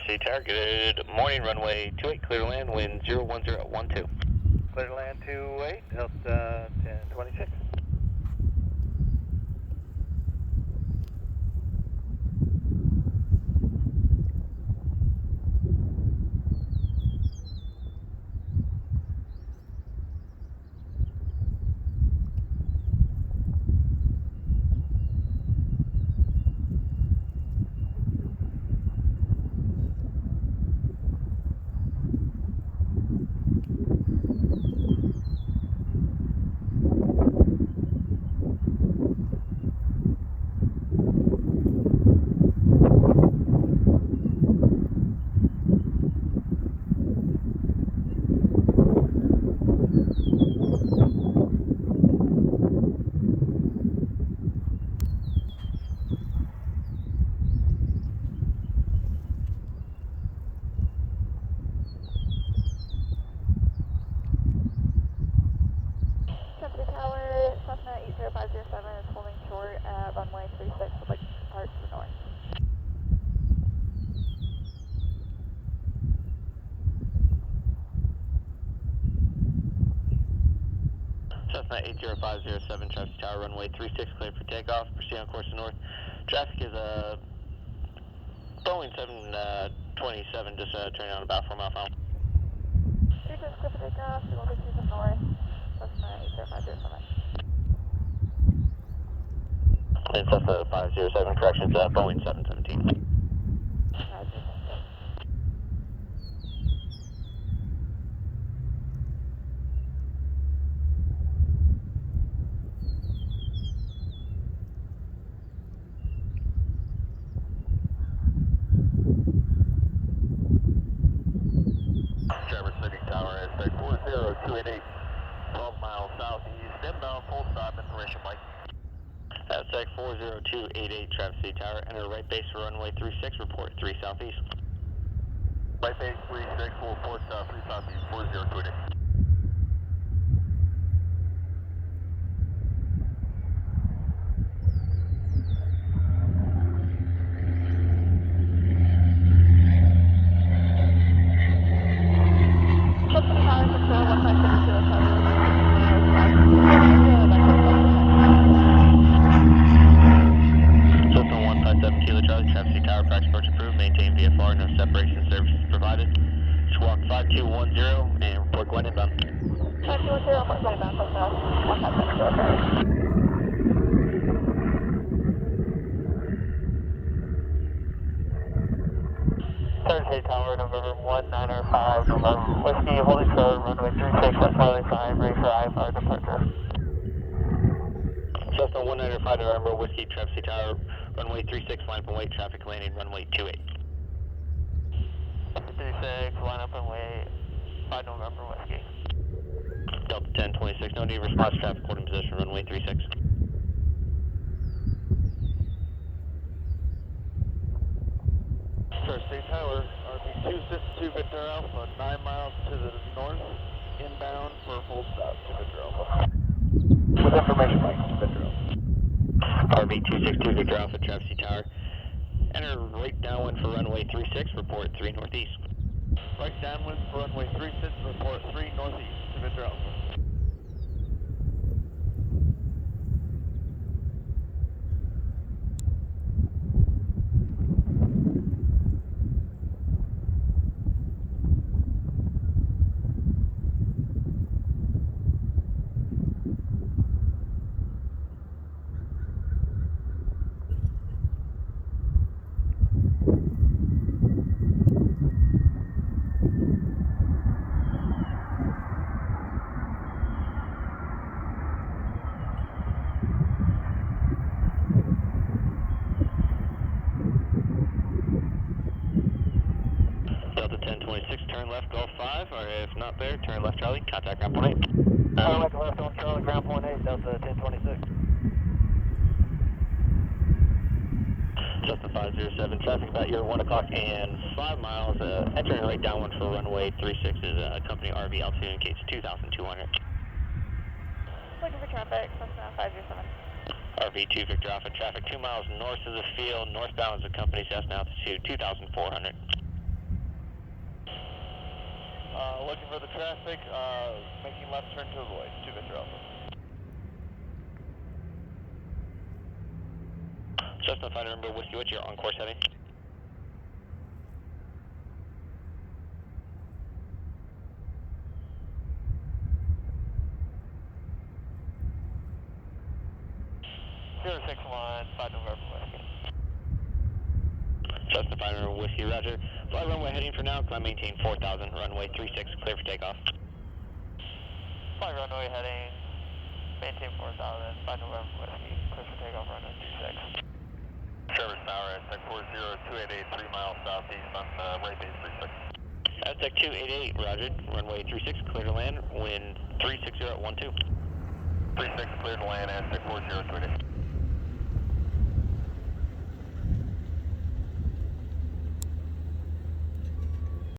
Sea Tower, good morning, runway 28, clear to land, wind 01012. Clear to land 28, Delta 1026. Center Tower, Cessna 80507 is holding short at runway 36 with like depart to the north. Cessna 80507, Traffic Tower, runway 36, clear for takeoff, proceed on course to north. Traffic is Boeing 727, just turning on about 4 mile per hour. 36 clear for takeoff, we will get to the north, Cessna 80507. And Cessna 507, corrections, Boeing 717. Traverse City Tower, aspect 40288, 12 miles southeast, inbound, full stop, information Mike. Sec 40288, Traverse City Tower, enter right base for runway 36, report 3 southeast. Right base 36, full port south, 3 southeast, 40288. Cessna Tower, control 1572, runway 6 miles south. Cessna 157 Kilo Charlie, Traverse City Tower, practice approach approved, maintain VFR, no separation services provided. Squawk 5210 and report Glen inbound. 5210, report Glen inbound, Cessna 157 Kilo Charlie. Thursday Tower, November 1905, November Whiskey, holding short, runway 36, West Highway 5, ready for IFR departure. Cessna 195 November Whiskey, Traverse City Tower, runway 36, line up and wait, traffic landing, runway 28. 36, line up and wait, 5 November Whiskey. Delta 1026, no need response, traffic holding position, runway 36. Thursday Tower, RB 262 Victor Alpha, 9 miles to the north, inbound for a full stop to Victor Alpha. With information Mike, Victor Alpha. RB 262 Victor Alpha, Traverse City Tower, enter right downwind for runway 36, report 3 northeast. Right downwind for runway 36, report 3 northeast to Victor Alpha. Delta 1026, turn left Gulf 5, or if not there, turn left Charlie, contact ground point 8. Turn left on Charlie, ground point 8, Delta 1026. Cessna 507, traffic about your 1 o'clock and 5 miles, entering right downwind for runway 36 is company RV altitude indicates 2,200. Looking for traffic, Cessna 507. RV2 Victor Alpha, traffic 2 miles north of the field, northbound is the company Cessna altitude 2,400. Looking for the traffic, making left turn to avoid, 2 Victor Alpha. Cessna 5 November Whiskey, what's your on-course heading? Zero 6-1, 5 November Whiskey. Cessna 5 November Whiskey, roger. Fly runway heading for now, climb maintain 4,000, runway 36, clear for takeoff. Fly runway heading, maintain 4,000, 5 November Whiskey, clear for takeoff, runway 26. Service tower, Aztec 40288, 3 miles southeast on right base 36. Aztec 288, roger, runway 36, clear to land, wind 360 at 12. 36, clear to land, Aztec 40288.